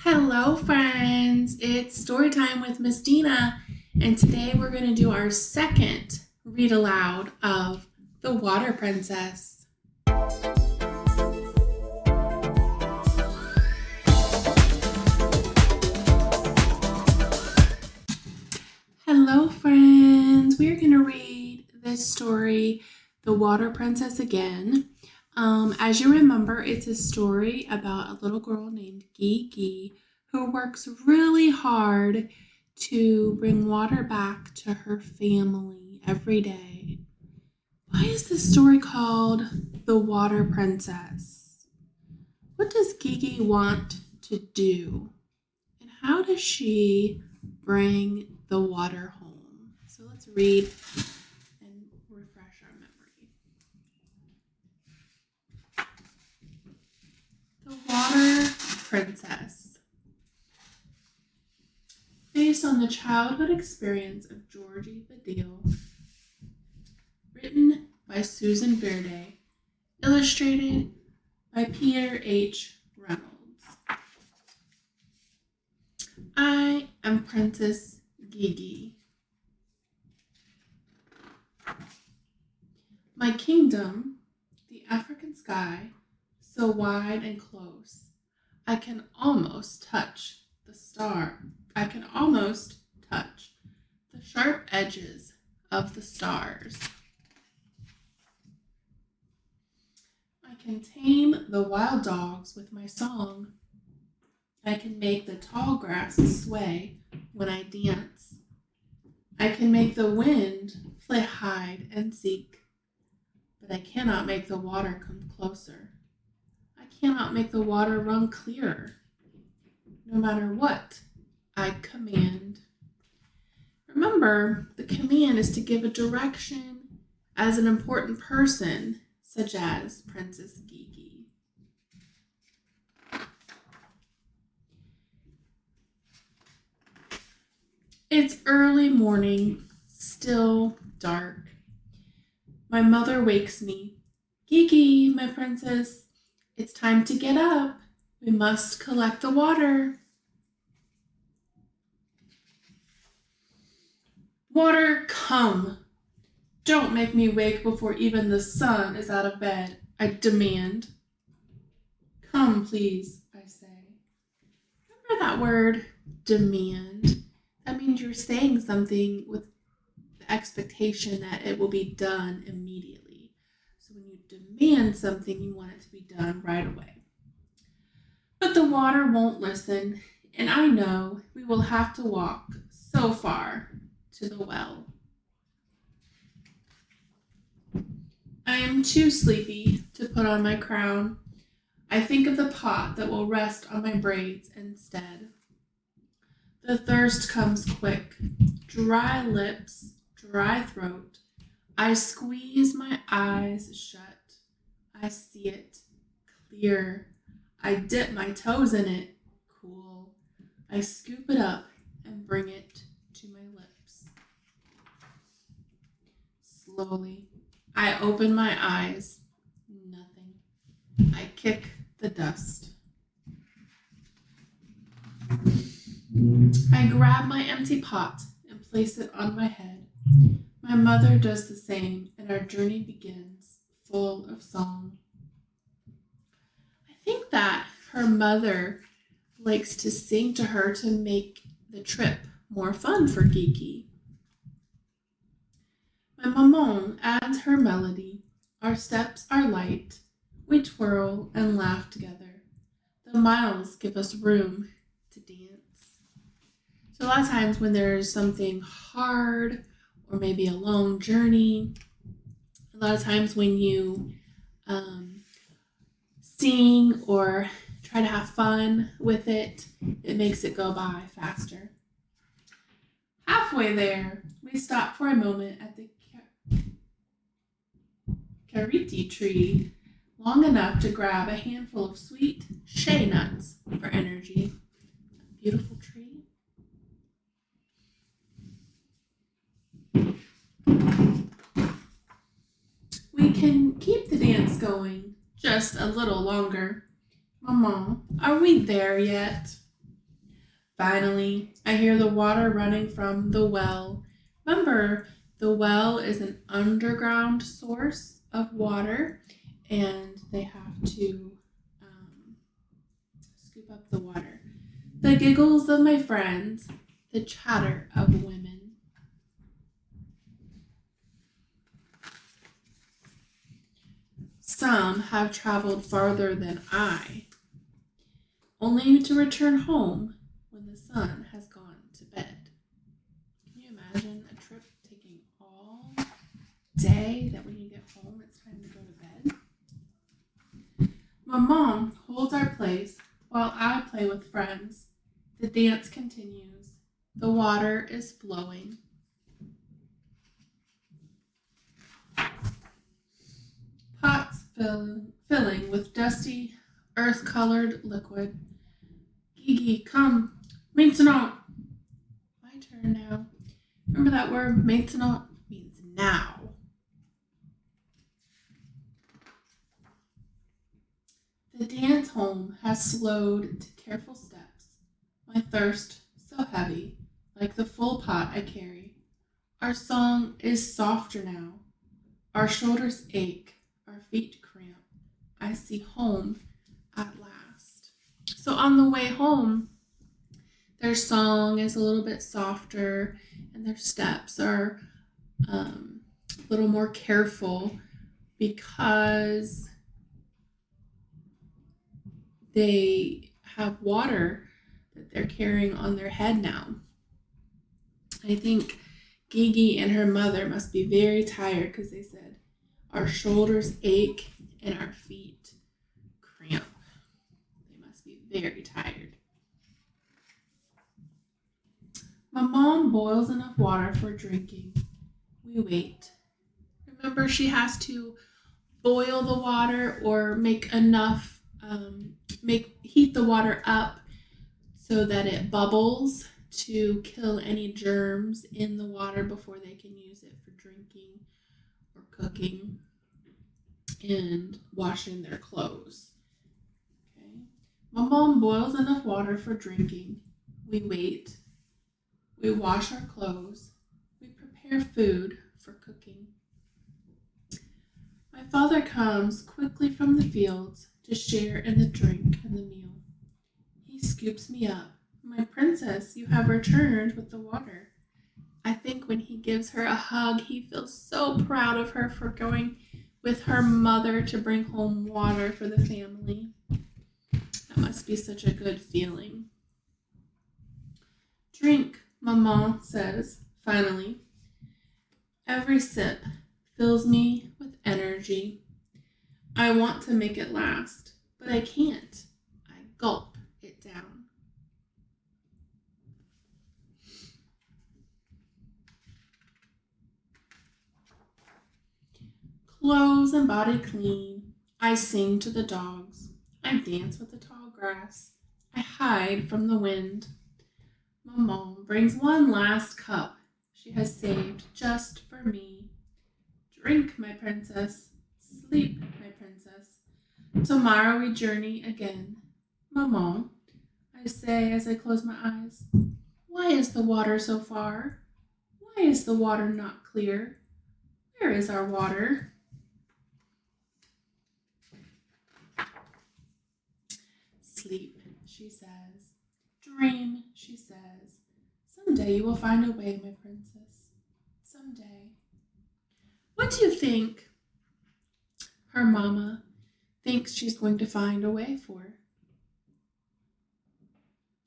Hello, friends. It's story time with Miss Dina, and today we're going to do our second read aloud of The Water Princess. Hello, friends. We're going to read this story, The Water Princess, again. As you remember, it's a story about a little girl named Gigi who works really hard to bring water back to her family every day. Why is this story called The Water Princess? What does Gigi want to do? And how does she bring the water home? So let's read and refresh our memory. The Water Princess. Based on the childhood experience of Georgie Badil, written by Susan Verde, illustrated by Peter H. Reynolds. I am Princess Gigi. My kingdom, the African sky, so wide and close, I can almost touch the star. I can almost touch the sharp edges of the stars. I can tame the wild dogs with my song. I can make the tall grass sway when I dance. I can make the wind play hide and seek, but I cannot make the water come closer. I cannot make the water run clearer, no matter what I command. Remember, the command is to give a direction as an important person, such as Princess Gigi. It's early morning, still dark. My mother wakes me. Gigi, my princess, it's time to get up. We must collect the water. Water, come. Don't make me wake before even the sun is out of bed, I demand. Come, please, I say. Remember that word, demand? That means you're saying something with the expectation that it will be done immediately. So when you demand something, you want it to be done right away. But the water won't listen, and I know we will have to walk so far to the well. I am too sleepy to put on my crown. I think of the pot that will rest on my braids instead. The thirst comes quick. Dry lips, dry throat. I squeeze my eyes shut. I see it clear. I dip my toes in it. Cool. I scoop it up and bring it to my lips. Slowly, I open my eyes. Nothing. I kick the dust. I grab my empty pot and place it on my head. My mother does the same, and our journey begins, full of song. I think that her mother likes to sing to her to make the trip more fun for Gigi. My maman adds her melody. Our steps are light. We twirl and laugh together. The miles give us room to dance. So a lot of times when there's something hard or maybe a long journey, a lot of times when you sing or try to have fun with it, it makes it go by faster. Halfway there, we stop for a moment at the kariti tree, long enough to grab a handful of sweet shea nuts for energy. Beautiful tree. We can keep the dance going just a little longer. Maman, are we there yet? Finally, I hear the water running from the well. Remember, the well is an underground source of water, and they have to scoop up the water. The giggles of my friends, the chatter of women. Some have traveled farther than I, only to return home when the sun has gone to bed. Can you imagine a trip taking all day that when you get home it's time to go to bed? My mom holds our place while I play with friends. The dance continues. The water is flowing. Pots filling with dusty, earth-colored liquid. Gigi, come. Maintenant. My turn now. Remember that word? Maintenant means now. The dance home has slowed to careful steps. My thirst so heavy, like the full pot I carry. Our song is softer now. Our shoulders ache. Our feet cramp. I see home at last. So on the way home, their song is a little bit softer and their steps are a little more careful because they have water that they're carrying on their head now. I think Gigi and her mother must be very tired because they said, our shoulders ache and our feet cramp. They must be very tired. My mom boils enough water for drinking. We wait. Remember, she has to boil the water or make enough, heat the water up so that it bubbles to kill any germs in the water before they can use it for drinking or cooking and washing their clothes. Okay. My mom boils enough water for drinking. We wait. We wash our clothes. We prepare food for cooking. My father comes quickly from the fields to share in the drink and the meal. He scoops me up. My princess, you have returned with the water. I think when he gives her a hug, he feels so proud of her for going with her mother to bring home water for the family. That must be such a good feeling. Drink, Maman says, finally. Every sip fills me with energy. I want to make it last, but I can't. I gulp it down. Clothes and body clean. I sing to the dogs. I dance with the tall grass. I hide from the wind. Maman brings one last cup she has saved just for me. Drink, my princess. Sleep, my princess. Tomorrow we journey again. Maman, I say as I close my eyes, why is the water so far? Why is the water not clear? Where is our water? Sleep, she says. Dream, she says. Someday you will find a way, my princess. Someday. What do you think her mama thinks she's going to find a way for?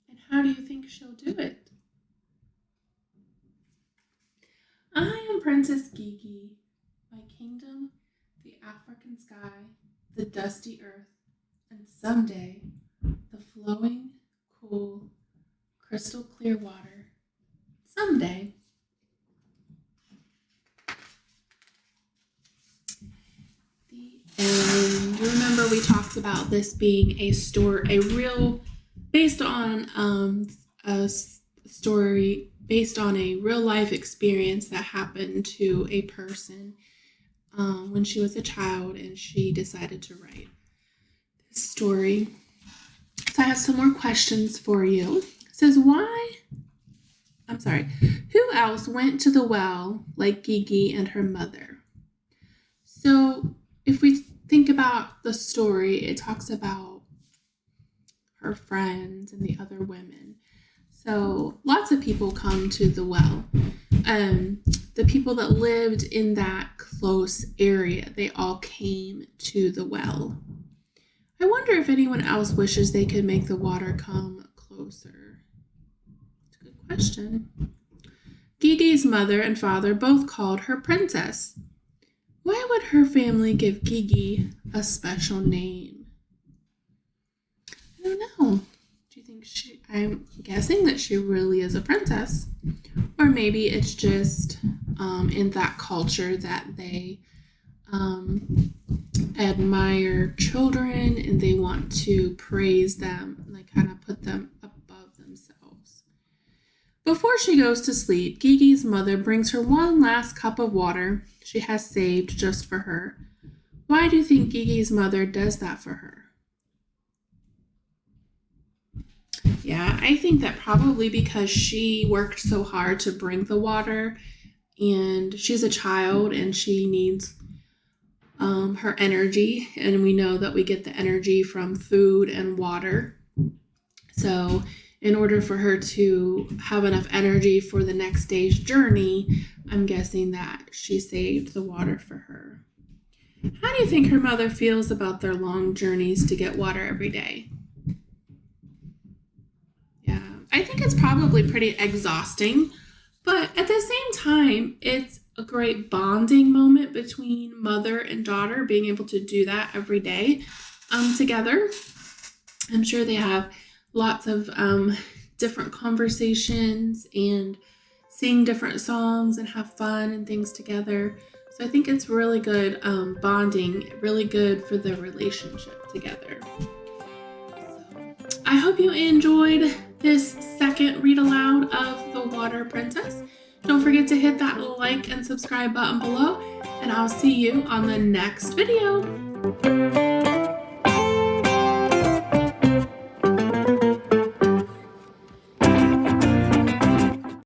And how do you think she'll do it? I am Princess Gigi. My kingdom, the African sky, the dusty earth, and someday the flowing, cool, crystal clear water. Someday. And you remember we talked about this being based on a story based on a real life experience that happened to a person when she was a child, and she decided to write this story. So I have some more questions for you. says, who else went to the well like Gigi and her mother? So if we think about the story, it talks about her friends and the other women. So lots of people come to the well. The people that lived in that close area, they all came to the well. I wonder if anyone else wishes they could make the water come closer. That's a good question. Gigi's mother and father both called her princess. Why would her family give Gigi a special name? I don't know. Do you think I'm guessing that she really is a princess. Or maybe it's just in that culture that they admire children and they want to praise them and they kind of put them above themselves. Before she goes to sleep, Gigi's mother brings her one last cup of water she has saved just for her. Why do you think Gigi's mother does that for her? Yeah, I think that probably because she worked so hard to bring the water and she's a child and she needs her energy, and we know that we get the energy from food and water. So in order for her to have enough energy for the next day's journey, I'm guessing that she saved the water for her. How do you think her mother feels about their long journeys to get water every day? Yeah, I think it's probably pretty exhausting, but at the same time, it's a great bonding moment between mother and daughter, being able to do that every day together. I'm sure they have lots of different conversations and sing different songs and have fun and things together. So I think it's really good bonding, really good for the relationship together. So I hope you enjoyed this second read aloud of The Water Princess. Don't forget to hit that like and subscribe button below, and I'll see you on the next video.